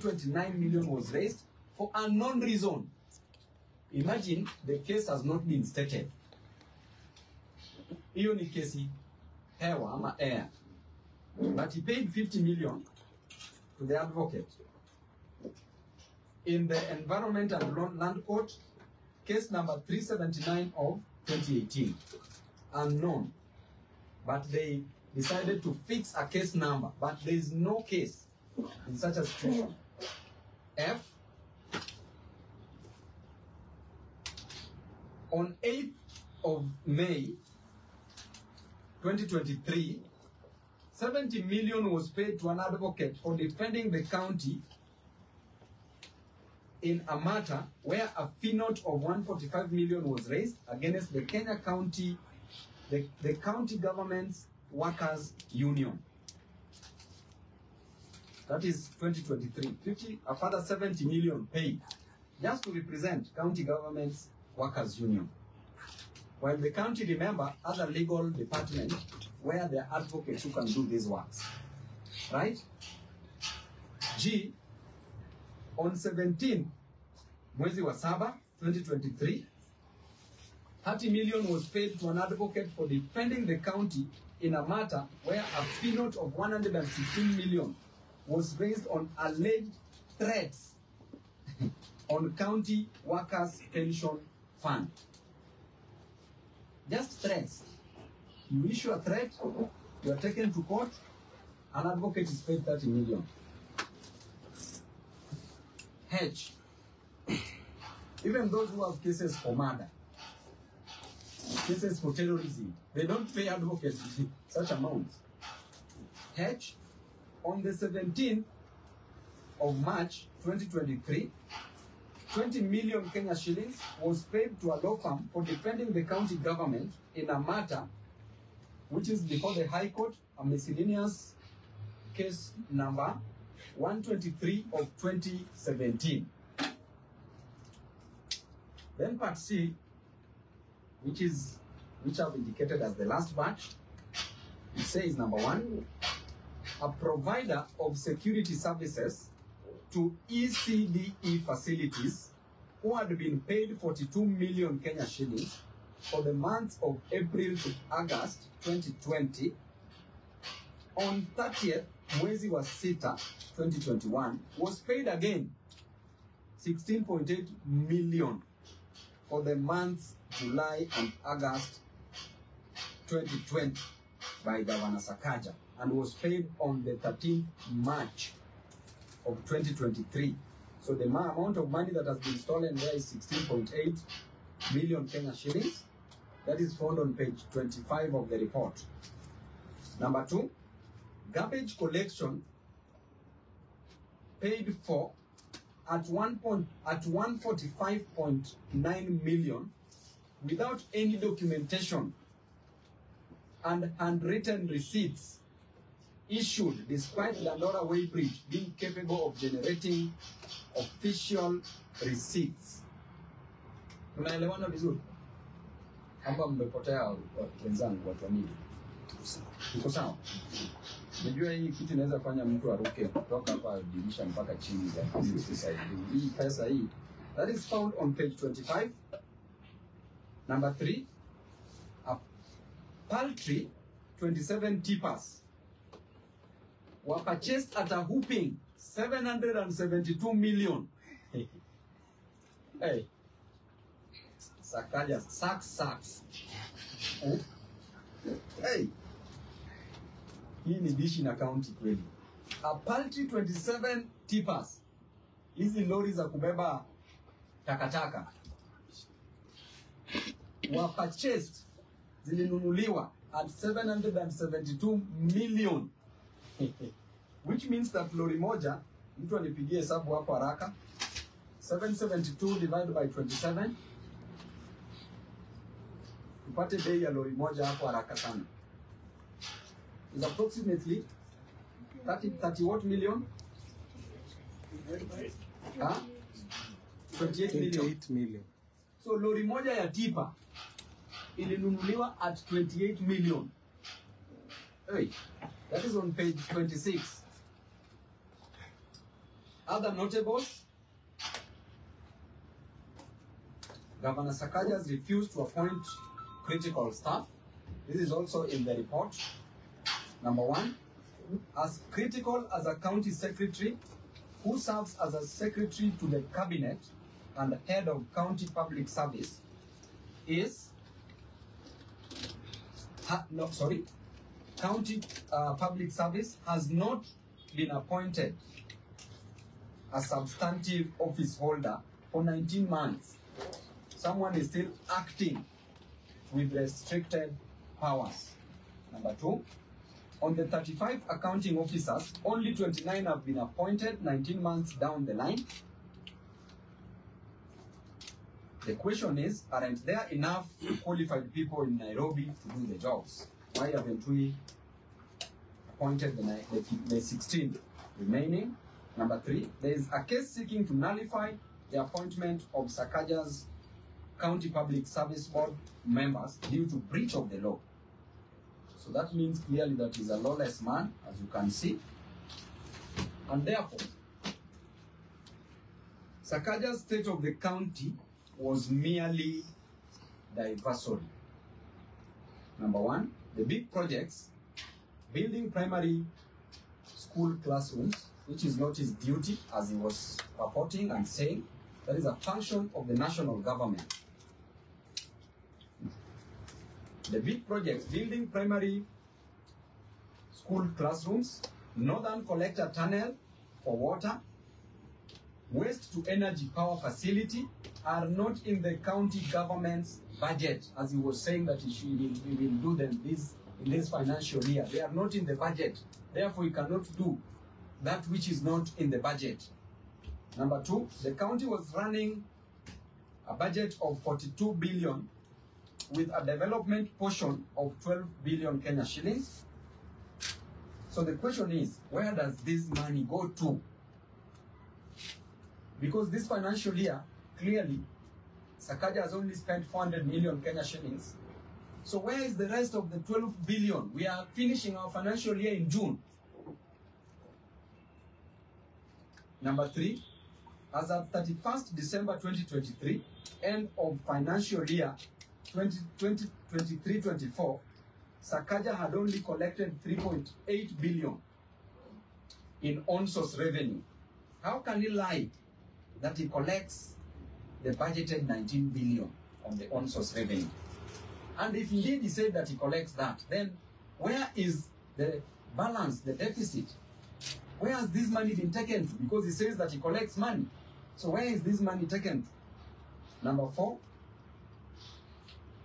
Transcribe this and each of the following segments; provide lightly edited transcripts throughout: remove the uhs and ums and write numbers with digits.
129 million was raised for a unknown reason. Imagine the case has not been stated. Hiyo ni kesi hewa ama air. But he paid 50 million to the advocate. In the Environment and Land Court, case number 379 of 2018. Unknown. But they decided to fix a case number. But there is no case in such a situation. F. On 8th of May 2023, 70 million was paid to an advocate for defending the county in a matter where a fee note of 145 million was raised against the Kenya County, the county government's workers union. That is 2023. A further 70 million paid just to represent county government's workers union. While the county, remember, has a legal department where there are advocates who can do these works. Right? G. On 17 mwezi wa saba 2023, 30 million was paid to an advocate for defending the county in a matter where a fee note of 116 million was raised on alleged threats on county workers' pension fund. Just threats. You issue a threat, you are taken to court, an advocate is paid 30 million. H. Even those who have cases for murder, cases for terrorism, they don't pay advocates such amounts. H. On the 17th of March 2023, 20 million Kenya shillings was paid to a law firm for defending the county government in a matter which is before the High Court, a miscellaneous case number 123 of 2017. Then part C, which I've indicated as the last batch, it says number 1, a provider of security services to ECDE facilities who had been paid 42 million Kenya shillings for the months of April to August 2020, on 30th mwezi wa sita 2021 was paid again 16.8 million for the months July and August 2020 by Governor Sakaja, and was paid on the 13th March of 2023. So the amount of money that has been stolen there is 16.8 million Kenya shillings. That is found on page 25 of the report. Number 2, garbage collection paid for at 145.9 million without any documentation and handwritten receipts issued despite Dandora Weighbridge being capable of generating official receipts. Tunaelewana vizuri? Hapa mmepotea wenzangu, watu wa media. Tuko sawa? Najua hii kitu inaweza kufanya mtu aruke kutoka hapa dirisha mpaka chini ya society. Hii pesa hii, that is found on page 25. Number 3, a paltry 27 tippers were purchased at a whopping 772 million. Hey, Sakaja, sacks. Hey, hii ni dishi na county kweli. A paltry 27 tippers, hizi lori za kubeba takataka, were purchased, zilinunuliwa at 772 million. Which means that lori moja, mtu anipigie hesabu hapo haraka, 772 divided by 27, upate bei ya lori moja hapo haraka sana, is approximately 30 what million? 28 million. So lori moja ya tipa ilinunuliwa at 28 million. Hey, that is on page 26. Other notables: Governor Sakaja has refused to appoint critical staff. This is also in the report. Number 1, as critical as a county secretary who serves as a secretary to the cabinet and head of county public service is county public service has not been appointed a substantive office holder for 19 months. Someone is still acting with restricted powers. Number 2, on the 35 accounting officers, only 29 have been appointed 19 months down the line. The question is, aren't there enough qualified people in Nairobi to do the jobs? Why haven't we appointed the 16 remaining? Number 3, there is a case seeking to nullify the appointment of Sakaja's County Public Service Board members due to breach of the law. So that means clearly that he's a lawless man, as you can see. And therefore, Sakaja's state of the county was merely diversory. Number 1, the big projects, building primary school classrooms, which is not his duty, as he was purporting and saying, that is a function of the national government. The big projects, building primary school classrooms, northern collector tunnel for water, waste to energy power facility, are not in the county government's budget, as he was saying that he will do them in this financial year. They are not in the budget. Therefore, he cannot do that which is not in the budget. Number 2, the county was running a budget of 42 billion with a development portion of 12 billion Kenya shillings. So the question is, where does this money go to? Because this financial year, clearly, Sakaja has only spent 400 million Kenya shillings. So where is the rest of the 12 billion? We are finishing our financial year in June. Number 3, as of 31st December 2023, end of financial year 2023-24, Sakaja had only collected 3.8 billion in on-source revenue. How can he lie that he collects the budgeted 19 billion on the on-source revenue? And if indeed he said that he collects that, then where is the balance, the deficit? Where has this money been taken to? Because he says that he collects money. So where is this money taken to? Number 4,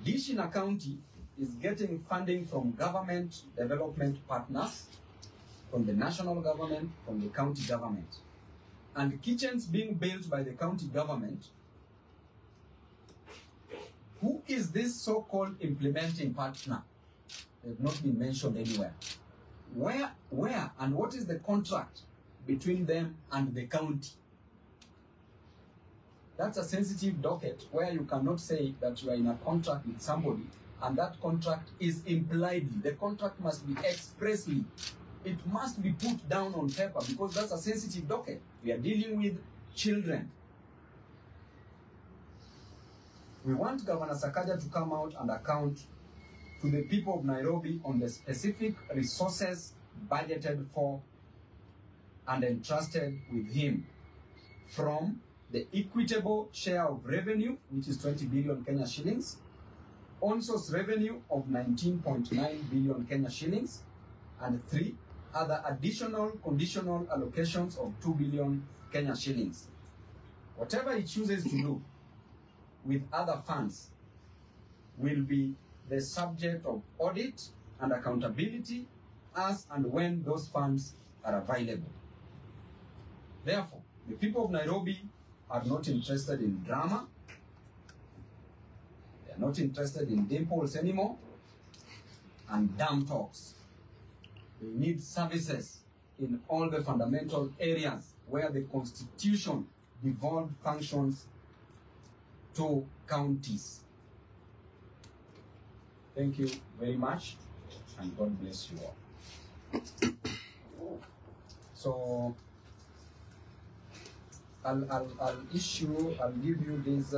Dishina County is getting funding from government development partners, from the national government, from the county government. And kitchens being built by the county government. Who is this so-called implementing partner? They have not been mentioned anywhere. Where and what is the contract between them and the county? That's a sensitive docket where you cannot say that you are in a contract with somebody and that contract is impliedly. The contract must be expressly. It must be put down on paper because that's a sensitive docket. We are dealing with children. We want Governor Sakaja to come out and account to the people of Nairobi on the specific resources budgeted for and entrusted with him from the equitable share of revenue, which is 20 billion Kenya shillings, on-source revenue of 19.9 billion Kenya shillings, and 3 other additional conditional allocations of 2 billion Kenya shillings. Whatever he chooses to do with other funds will be the subject of audit and accountability as and when those funds are available. Therefore, the people of Nairobi are not interested in drama. They are not interested in dimples anymore and damn talks. They need services in all the fundamental areas where the Constitution devolved functions to counties. Thank you very much, and God bless you all. So, I'll give you this